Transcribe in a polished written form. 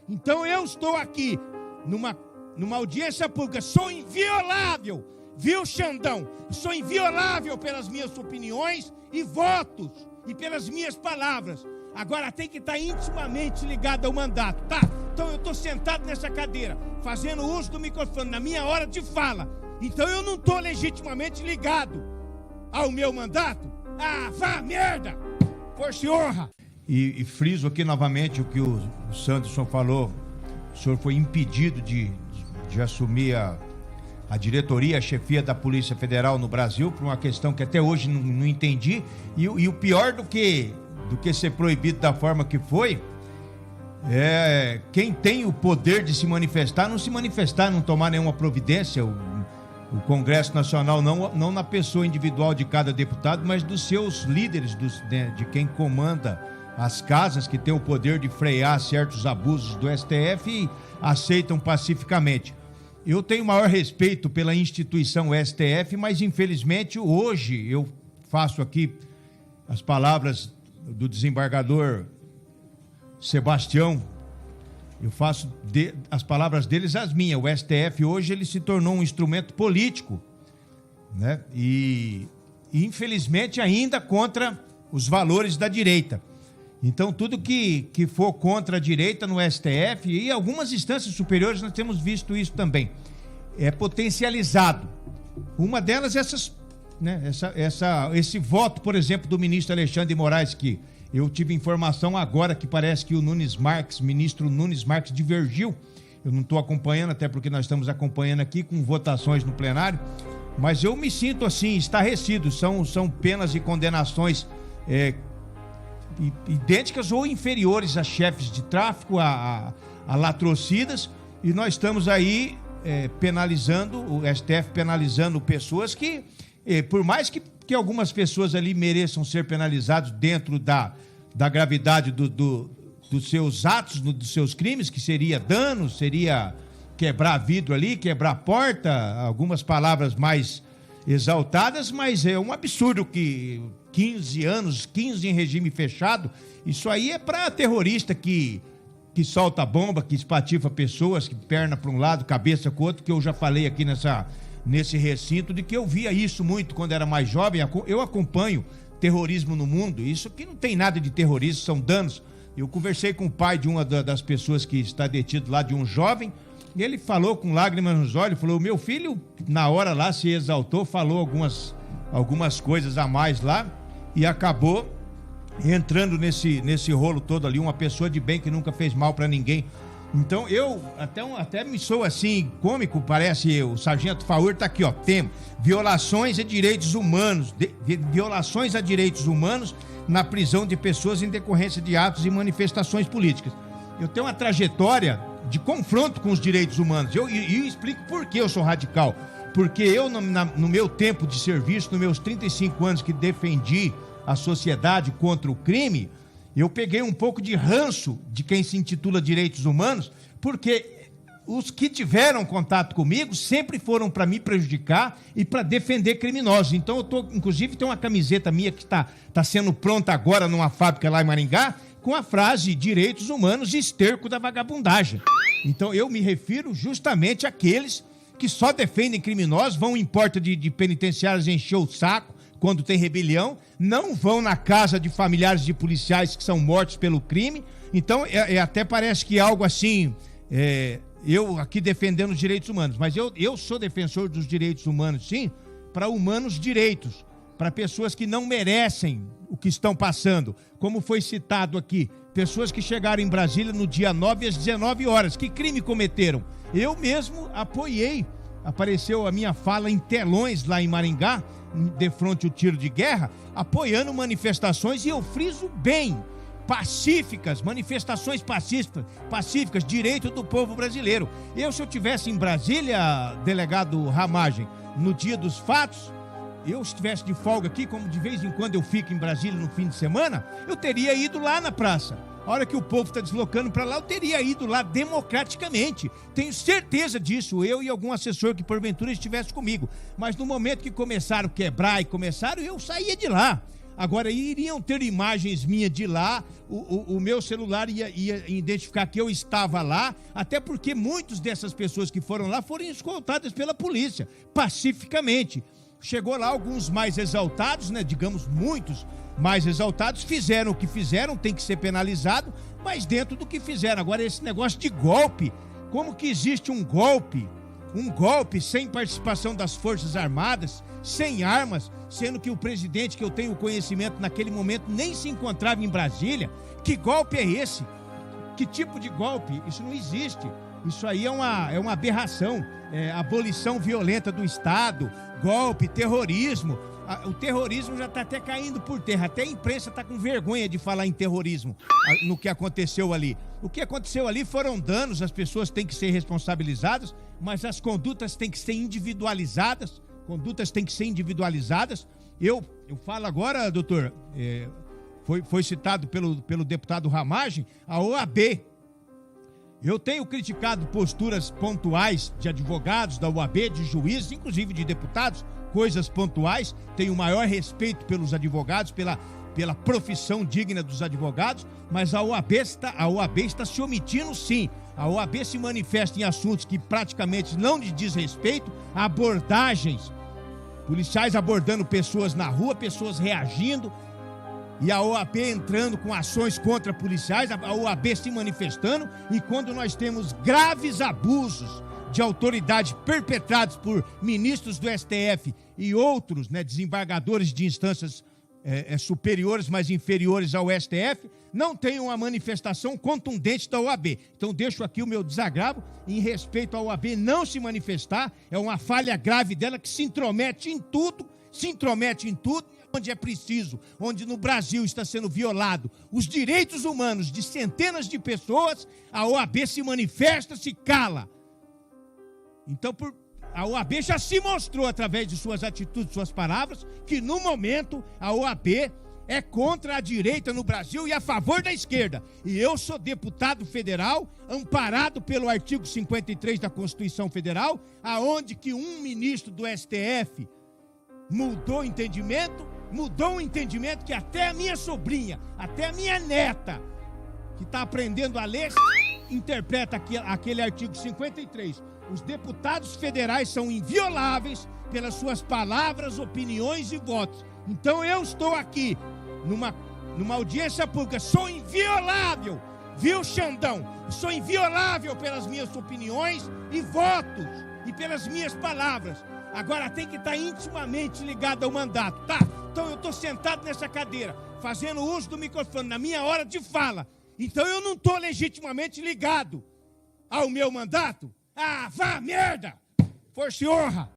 Então eu estou aqui numa audiência pública, sou inviolável, viu, Xandão? Sou inviolável pelas minhas opiniões e votos e pelas minhas palavras. Agora tem que estar intimamente ligado ao mandato, tá? Então eu estou sentado nessa cadeira, fazendo uso do microfone na minha hora de fala. Então eu não estou legitimamente ligado ao meu mandato? Ah, vá merda! Força e honra! E friso aqui novamente o que o Sanderson falou. O senhor foi impedido de assumir a diretoria, a chefia da Polícia Federal no Brasil, por uma questão que até hoje não entendi. E o pior do que ser proibido da forma que foi, é quem tem o poder de se manifestar, não tomar nenhuma providência. O Congresso Nacional, não na pessoa individual de cada deputado, mas dos seus líderes, de quem comanda as casas, que tem o poder de frear certos abusos do STF e aceitam pacificamente. Eu tenho maior respeito pela instituição STF, mas infelizmente hoje eu faço aqui as palavras do desembargador Sebastião, eu faço as palavras deles as minhas. O STF hoje ele se tornou um instrumento político, né? E infelizmente ainda contra os valores da direita. Então tudo que for contra a direita no STF e algumas instâncias superiores, nós temos visto isso também, é potencializado. Uma delas esse voto, por exemplo, do ministro Alexandre de Moraes, que eu tive informação agora que parece que o ministro Nunes Marques divergiu. Eu não estou acompanhando, até porque nós estamos acompanhando aqui com votações no plenário, mas eu me sinto assim, estarrecido. São penas e condenações idênticas ou inferiores a chefes de tráfico, a latrocidas, e nós estamos aí penalizando, o STF penalizando pessoas que, por mais que algumas pessoas ali mereçam ser penalizados dentro da gravidade dos seus atos, dos seus crimes, que seria dano, seria quebrar vidro ali, quebrar porta, algumas palavras mais exaltadas, mas é um absurdo que 15 em regime fechado, isso aí é para terrorista que solta bomba, que espatifa pessoas, que perna para um lado, cabeça para o outro, que eu já falei aqui nesse recinto, de que eu via isso muito quando era mais jovem. Eu acompanho terrorismo no mundo, isso aqui não tem nada de terrorismo, são danos. Eu conversei com o pai de uma das pessoas que está detido lá, de um jovem, e ele falou com lágrimas nos olhos, falou, meu filho, na hora lá se exaltou, falou algumas coisas a mais lá, e acabou entrando nesse rolo todo ali, uma pessoa de bem que nunca fez mal para ninguém. Então eu até me sou assim cômico, parece o Sargento Faur tá aqui, ó, tem violações a direitos humanos, violações a direitos humanos na prisão de pessoas em decorrência de atos e manifestações políticas. Eu tenho uma trajetória de confronto com os direitos humanos. Eu explico por que eu sou radical. Porque eu, no meu tempo de serviço, nos meus 35 anos que defendi a sociedade contra o crime, eu peguei um pouco de ranço de quem se intitula direitos humanos, porque os que tiveram contato comigo sempre foram para me prejudicar e para defender criminosos. Então inclusive tem uma camiseta minha que está sendo pronta agora numa fábrica lá em Maringá, com a frase direitos humanos e esterco da vagabundagem. Então eu me refiro justamente àqueles que só defendem criminosos, vão em porta de penitenciários encher o saco quando tem rebelião, não vão na casa de familiares de policiais que são mortos pelo crime. Então até parece que algo assim, eu aqui defendendo os direitos humanos, mas eu sou defensor dos direitos humanos, sim, para humanos direitos, para pessoas que não merecem o que estão passando, como foi citado aqui, pessoas que chegaram em Brasília no dia 9 às 19 horas, que crime cometeram? Eu mesmo apoiei, apareceu a minha fala em telões lá em Maringá, de frente ao tiro de guerra, apoiando manifestações, e eu friso bem, pacíficas, manifestações pacíficas, direito do povo brasileiro. Se eu estivesse em Brasília, delegado Ramagem, no dia dos fatos, eu estivesse de folga aqui, como de vez em quando eu fico em Brasília no fim de semana, eu teria ido lá na praça. A hora que o povo está deslocando para lá, eu teria ido lá democraticamente. Tenho certeza disso, eu e algum assessor que porventura estivesse comigo. Mas no momento que começaram a quebrar eu saía de lá. Agora, iriam ter imagens minhas de lá, o meu celular ia identificar que eu estava lá, até porque muitas dessas pessoas que foram lá foram escoltadas pela polícia, pacificamente. Chegou lá alguns mais exaltados, né, digamos muitos mais exaltados, fizeram o que fizeram, tem que ser penalizado, mas dentro do que fizeram. Agora, esse negócio de golpe, como que existe um golpe sem participação das Forças Armadas, sem armas, sendo que o presidente, que eu tenho conhecimento naquele momento, nem se encontrava em Brasília? Que golpe é esse? Que tipo de golpe? Isso não existe. Isso aí é uma aberração, abolição violenta do Estado, golpe, terrorismo. O terrorismo já está até caindo por terra, até a imprensa está com vergonha de falar em terrorismo no que aconteceu ali. O que aconteceu ali foram danos, as pessoas têm que ser responsabilizadas, mas as condutas têm que ser individualizadas. Eu falo agora, doutor, foi citado pelo deputado Ramagem, a OAB. Eu tenho criticado posturas pontuais de advogados da OAB, de juízes, inclusive de deputados, coisas pontuais. Tenho o maior respeito pelos advogados, pela profissão digna dos advogados, mas a OAB está se omitindo, sim. A OAB se manifesta em assuntos que praticamente não lhe diz respeito, abordagens, policiais abordando pessoas na rua, pessoas reagindo, e a OAB entrando com ações contra policiais, a OAB se manifestando, e quando nós temos graves abusos de autoridade perpetrados por ministros do STF e outros, né, desembargadores de instâncias superiores, mas inferiores ao STF, não tem uma manifestação contundente da OAB. Então deixo aqui o meu desagravo em respeito à OAB não se manifestar. É uma falha grave dela, que se intromete em tudo, onde é preciso, onde no Brasil está sendo violado os direitos humanos de centenas de pessoas, a OAB se manifesta, se cala. Então, a OAB já se mostrou, através de suas atitudes, suas palavras, que no momento a OAB é contra a direita no Brasil e a favor da esquerda. E eu sou deputado federal, amparado pelo artigo 53 da Constituição Federal, aonde que um ministro do STF mudou o entendimento que até a minha sobrinha, até a minha neta, que está aprendendo a ler, interpreta aquele artigo 53. Os deputados federais são invioláveis pelas suas palavras, opiniões e votos. Então eu estou aqui numa audiência pública, sou inviolável, viu, Xandão? Sou inviolável pelas minhas opiniões e votos e pelas minhas palavras. Agora tem que estar intimamente ligado ao mandato, tá? Então eu estou sentado nessa cadeira, fazendo uso do microfone na minha hora de fala. Então eu não estou legitimamente ligado ao meu mandato? Ah, vá merda! Força e honra!